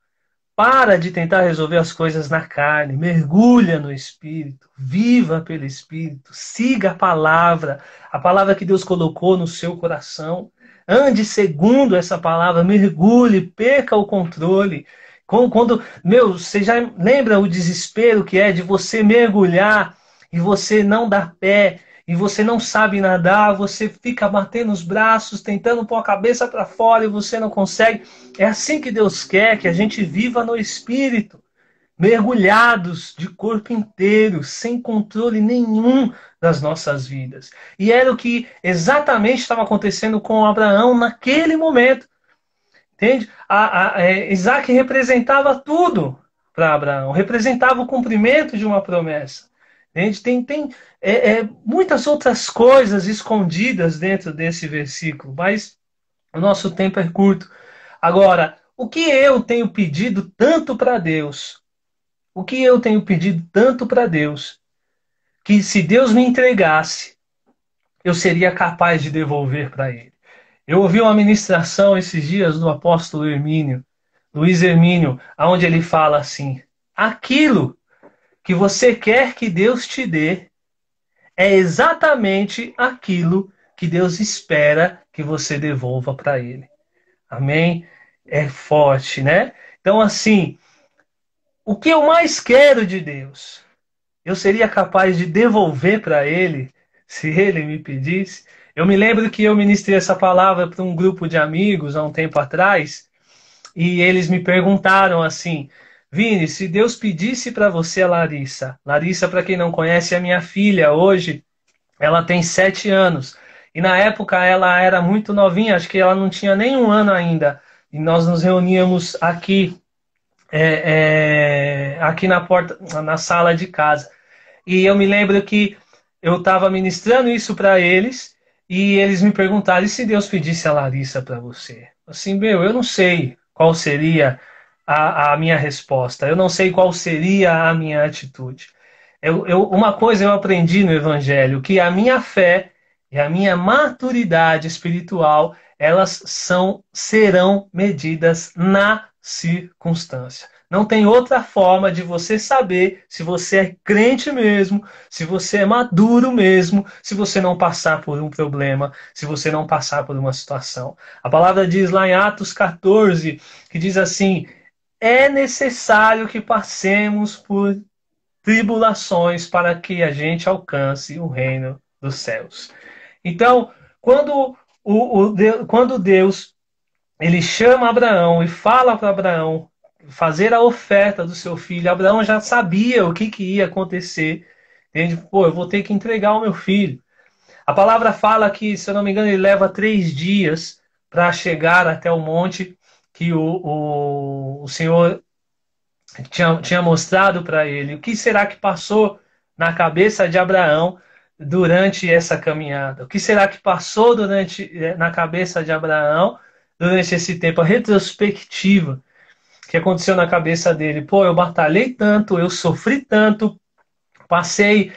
Para de tentar resolver as coisas na carne. Mergulha no Espírito. Viva pelo Espírito. Siga a palavra que Deus colocou no seu coração. Ande segundo essa palavra. Mergulhe, perca o controle. Você já lembra o desespero que é de você mergulhar e você não dar pé, e você não sabe nadar, você fica batendo os braços, tentando pôr a cabeça para fora e você não consegue. É assim que Deus quer que a gente viva no Espírito, mergulhados de corpo inteiro, sem controle nenhum das nossas vidas. E era o que exatamente estava acontecendo com Abraão naquele momento. Entende? Isaac representava tudo para Abraão, representava o cumprimento de uma promessa. Entende? Tem muitas outras coisas escondidas dentro desse versículo, mas o nosso tempo é curto. Agora, o que eu tenho pedido tanto para Deus? O que eu tenho pedido tanto para Deus? Que se Deus me entregasse, eu seria capaz de devolver para Ele. Eu ouvi uma ministração esses dias do apóstolo Hermínio, Luiz Hermínio, onde ele fala assim: aquilo que você quer que Deus te dê é exatamente aquilo que Deus espera que você devolva para Ele. Amém? É forte, né? Então, assim, o que eu mais quero de Deus, eu seria capaz de devolver para Ele, se Ele me pedisse. Eu me lembro que eu ministrei essa palavra para um grupo de amigos há um tempo atrás, e eles me perguntaram assim: Vini, se Deus pedisse para você a Larissa, Larissa, para quem não conhece, é minha filha hoje, ela tem 7 anos, e na época ela era muito novinha, acho que ela não tinha nem 1 ano ainda, e nós nos reuníamos aqui, aqui na porta, na sala de casa. E eu me lembro que eu estava ministrando isso para eles, e eles me perguntaram: e se Deus pedisse a Larissa para você? Assim, eu não sei qual seria a minha resposta, eu não sei qual seria a minha atitude. Uma coisa eu aprendi no Evangelho, que a minha fé e a minha maturidade espiritual, elas serão medidas na circunstância. Não tem outra forma de você saber se você é crente mesmo, se você é maduro mesmo, se você não passar por um problema, se você não passar por uma situação. A palavra diz lá em Atos 14, que diz assim: é necessário que passemos por tribulações para que a gente alcance o reino dos céus. Então, quando Deus ele chama Abraão e fala para Abraão fazer a oferta do seu filho, Abraão já sabia o que ia acontecer. Entende? Pô, eu vou ter que entregar o meu filho. A palavra fala que, se eu não me engano, ele leva 3 dias para chegar até o monte que o Senhor tinha mostrado para ele. O que será que passou na cabeça de Abraão durante essa caminhada? O que será que passou na cabeça de Abraão durante esse tempo? A retrospectiva que aconteceu na cabeça dele. Pô, eu batalhei tanto, eu sofri tanto, passei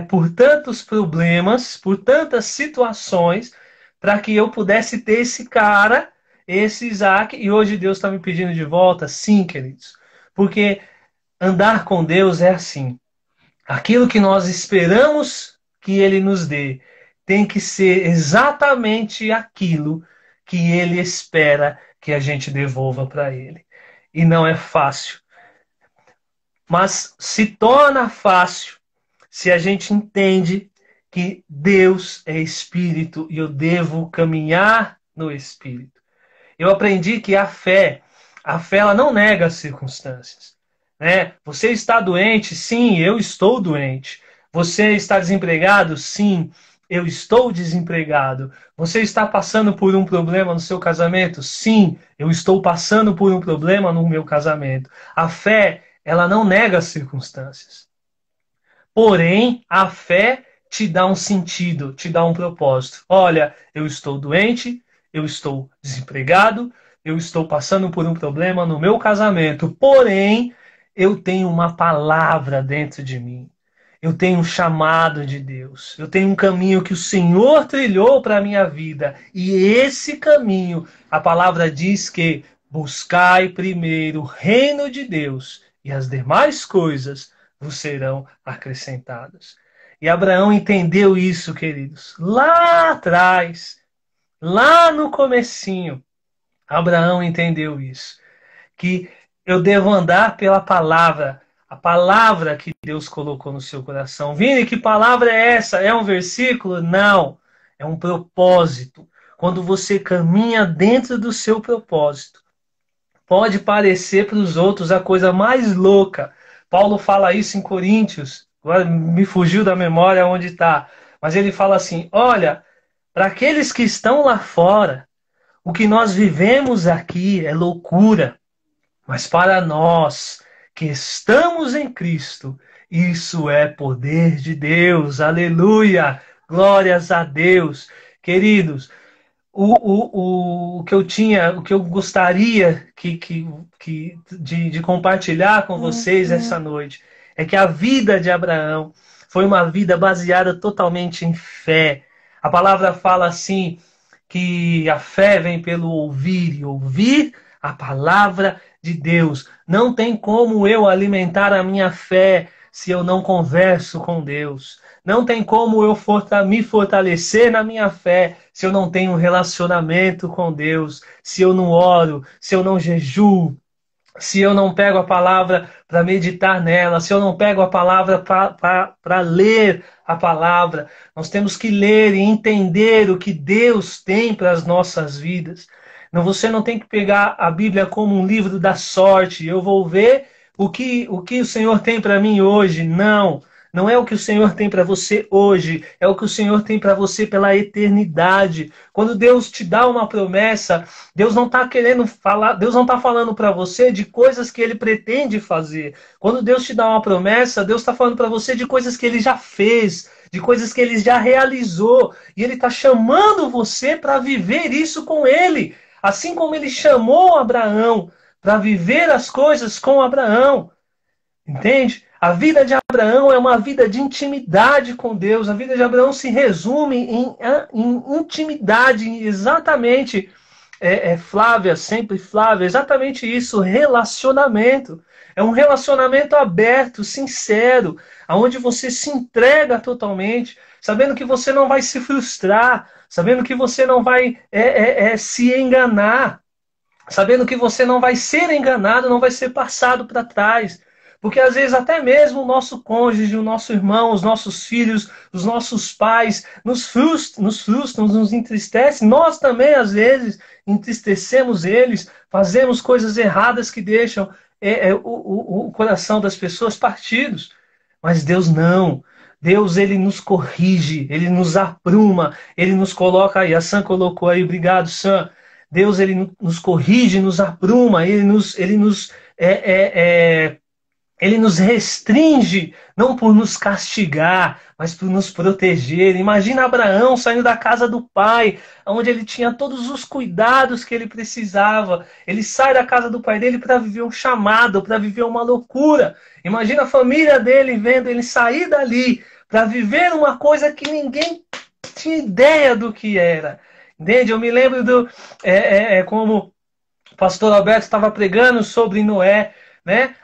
por tantos problemas, por tantas situações, para que eu pudesse ter esse cara, esse Isaac, e hoje Deus está me pedindo de volta? Sim, queridos. Porque andar com Deus é assim. Aquilo que nós esperamos que Ele nos dê tem que ser exatamente aquilo que Ele espera que a gente devolva para Ele. E não é fácil. Mas se torna fácil se a gente entende que Deus é Espírito e eu devo caminhar no Espírito. Eu aprendi que a fé ela não nega as circunstâncias. Né? Você está doente? Sim, eu estou doente. Você está desempregado? Sim, eu estou desempregado. Você está passando por um problema no seu casamento? Sim, eu estou passando por um problema no meu casamento. A fé, ela não nega as circunstâncias. Porém, a fé te dá um sentido, te dá um propósito. Olha, eu estou doente, eu estou desempregado, eu estou passando por um problema no meu casamento, porém, eu tenho uma palavra dentro de mim. Eu tenho um chamado de Deus. Eu tenho um caminho que o Senhor trilhou para a minha vida. E esse caminho, a palavra diz que buscai primeiro o reino de Deus e as demais coisas vos serão acrescentadas. E Abraão entendeu isso, queridos. Lá atrás, lá no comecinho, Abraão entendeu isso. Que eu devo andar pela palavra, a palavra que Deus colocou no seu coração. Vini, que palavra é essa? É um versículo? Não, é um propósito. Quando você caminha dentro do seu propósito, pode parecer para os outros a coisa mais louca. Paulo fala isso em Coríntios, agora me fugiu da memória onde está, mas ele fala assim, olha, para aqueles que estão lá fora, o que nós vivemos aqui é loucura. Mas para nós que estamos em Cristo, isso é poder de Deus. Aleluia! Glórias a Deus. Queridos, o que eu tinha, o que eu gostaria de compartilhar com vocês essa noite é que a vida de Abraão foi uma vida baseada totalmente em fé. A palavra fala assim, que a fé vem pelo ouvir e ouvir a palavra de Deus. Não tem como eu alimentar a minha fé se eu não converso com Deus. Não tem como eu me fortalecer na minha fé se eu não tenho um relacionamento com Deus, se eu não oro, se eu não jejuo, se eu não pego a palavra para meditar nela, se eu não pego a palavra para ler a palavra. Nós temos que ler e entender o que Deus tem para as nossas vidas. Não, você não tem que pegar a Bíblia como um livro da sorte. Eu vou ver o que o Senhor tem para mim hoje. Não. Não é o que o Senhor tem para você hoje, é o que o Senhor tem para você pela eternidade. Quando Deus te dá uma promessa, Deus não está querendo falar, Deus não está falando para você de coisas que Ele pretende fazer. Quando Deus te dá uma promessa, Deus está falando para você de coisas que Ele já fez, de coisas que Ele já realizou. E Ele está chamando você para viver isso com Ele. Assim como Ele chamou Abraão para viver as coisas com Abraão. Entende? A vida de Abraão é uma vida de intimidade com Deus. A vida de Abraão se resume em intimidade, exatamente, Flávia, sempre Flávia, exatamente isso, relacionamento. É um relacionamento aberto, sincero, onde você se entrega totalmente, sabendo que você não vai se frustrar, sabendo que você não vai se enganar, sabendo que você não vai ser enganado, não vai ser passado para trás. Porque às vezes até mesmo o nosso cônjuge, o nosso irmão, os nossos filhos, os nossos pais nos frustram, nos entristecem. Nós também às vezes entristecemos eles, fazemos coisas erradas que deixam o coração das pessoas partidos. Mas Deus não. Deus, Ele nos corrige, Ele nos apruma, Ele nos coloca aí. A Sam colocou aí, obrigado Sam. Deus, Ele nos corrige, nos apruma, Ele nos restringe, não por nos castigar, mas por nos proteger. Imagina Abraão saindo da casa do pai, onde ele tinha todos os cuidados que ele precisava. Ele sai da casa do pai dele para viver um chamado, para viver uma loucura. Imagina a família dele vendo ele sair dali para viver uma coisa que ninguém tinha ideia do que era. Entende? Eu me lembro como o pastor Alberto estava pregando sobre Noé, né?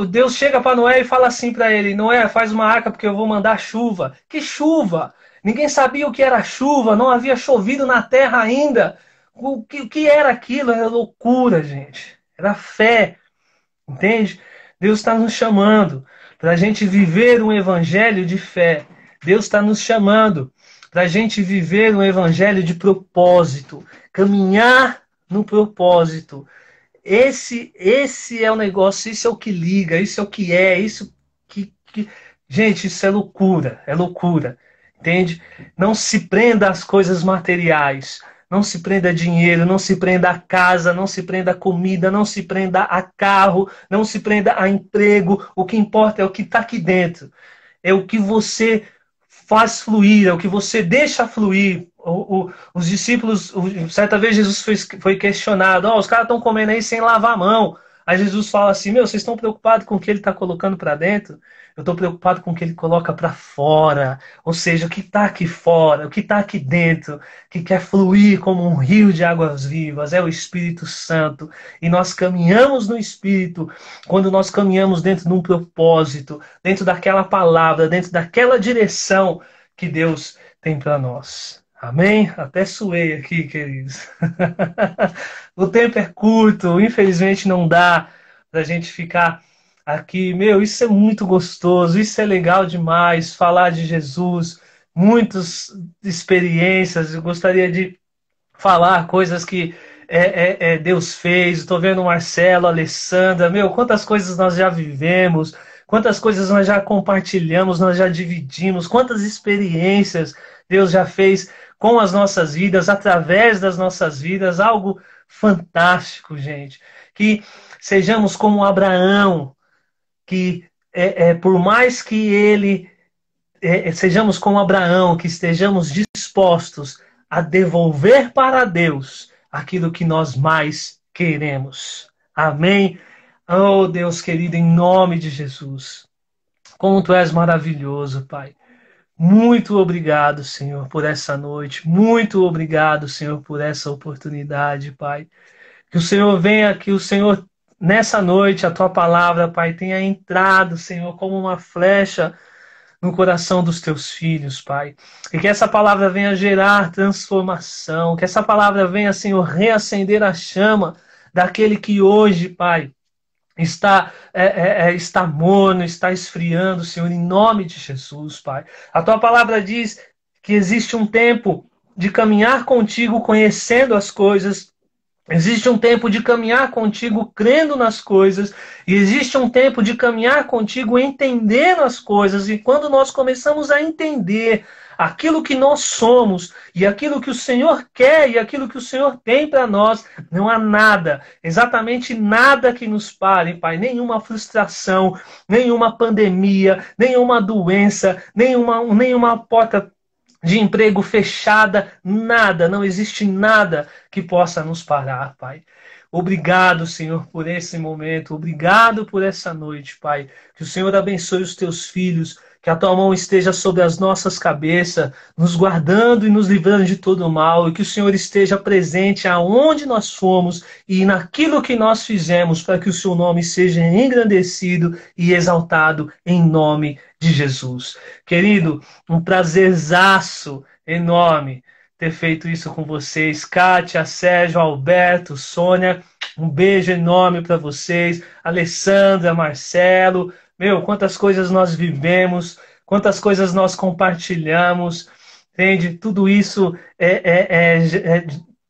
Deus chega para Noé e fala assim para ele: Noé, faz uma arca porque eu vou mandar chuva. Que chuva? Ninguém sabia o que era chuva, não havia chovido na terra ainda. O que era aquilo? Era loucura, gente. Era fé. Entende? Deus está nos chamando para a gente viver um evangelho de fé. Deus está nos chamando para a gente viver um evangelho de propósito. Caminhar no propósito. Esse é o negócio, isso é o que liga, isso é o que isso que... Gente, isso é loucura, entende? Não se prenda às coisas materiais, não se prenda a dinheiro, não se prenda a casa, não se prenda a comida, não se prenda a carro, não se prenda a emprego. O que importa é o que está aqui dentro, é o que você faz fluir, é o que você deixa fluir. Os discípulos, certa vez Jesus foi questionado, os caras estão comendo aí sem lavar a mão. Aí Jesus fala assim, vocês estão preocupados com o que ele está colocando para dentro? Eu estou preocupado com o que ele coloca para fora. Ou seja, o que está aqui fora, o que está aqui dentro, que quer fluir como um rio de águas vivas, é o Espírito Santo. E nós caminhamos no Espírito, quando nós caminhamos dentro de um propósito, dentro daquela palavra, dentro daquela direção que Deus tem para nós. Amém? Até suei aqui, queridos. O tempo é curto, infelizmente não dá para a gente ficar aqui. Isso é muito gostoso, isso é legal demais, falar de Jesus, muitas experiências. Eu gostaria de falar coisas que Deus fez. Estou vendo o Marcelo, a Alessandra, quantas coisas nós já vivemos, quantas coisas nós já compartilhamos, nós já dividimos, quantas experiências Deus já fez com as nossas vidas, através das nossas vidas, algo fantástico, gente. Que sejamos como Abraão, que por mais que ele sejamos como Abraão, que estejamos dispostos a devolver para Deus aquilo que nós mais queremos. Amém? Oh, Deus querido, em nome de Jesus. Como Tu és maravilhoso, Pai. Muito obrigado, Senhor, por essa noite. Muito obrigado, Senhor, por essa oportunidade, Pai. Que o Senhor venha, que o Senhor, nessa noite, a Tua palavra, Pai, tenha entrado, Senhor, como uma flecha no coração dos Teus filhos, Pai. E que essa palavra venha gerar transformação. Que essa palavra venha, Senhor, reacender a chama daquele que hoje, Pai, está morno, está esfriando, Senhor, em nome de Jesus, Pai. A Tua palavra diz que existe um tempo de caminhar contigo, conhecendo as coisas. Existe um tempo de caminhar contigo crendo nas coisas, e existe um tempo de caminhar contigo entendendo as coisas, e quando nós começamos a entender aquilo que nós somos, e aquilo que o Senhor quer, e aquilo que o Senhor tem para nós, não há nada, exatamente nada que nos pare, Pai, nenhuma frustração, nenhuma pandemia, nenhuma doença, nenhuma porta de emprego fechada, nada, não existe nada que possa nos parar, Pai. Obrigado, Senhor, por esse momento, obrigado por essa noite, Pai. Que o Senhor abençoe os Teus filhos, que a Tua mão esteja sobre as nossas cabeças, nos guardando e nos livrando de todo o mal, e que o Senhor esteja presente aonde nós fomos e naquilo que nós fizemos, para que o Seu nome seja engrandecido e exaltado em nome de Jesus. Querido, um prazerzaço enorme ter feito isso com vocês. Kátia, Sérgio, Alberto, Sônia, um beijo enorme para vocês. Alessandra, Marcelo, quantas coisas nós vivemos, quantas coisas nós compartilhamos, entende? Tudo isso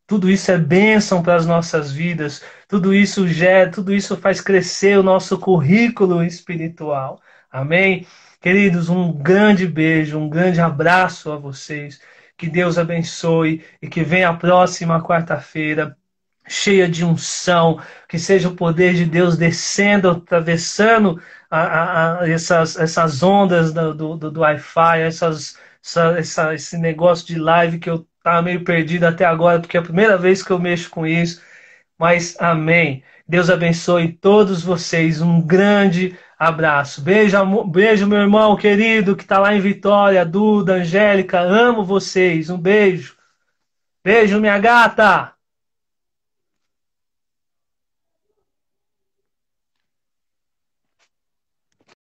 tudo isso é bênção para as nossas vidas, tudo isso faz crescer o nosso currículo espiritual. Amém? Queridos, um grande beijo, um grande abraço a vocês. Que Deus abençoe e que venha a próxima quarta-feira cheia de unção, que seja o poder de Deus descendo, atravessando essas ondas do Wi-Fi, esse negócio de live que eu estava meio perdido até agora, porque é a primeira vez que eu mexo com isso. Mas amém. Deus abençoe todos vocês. Um grande abraço. Beijo, meu irmão querido que está lá em Vitória, Duda, Angélica. Amo vocês. Um beijo. Beijo, minha gata.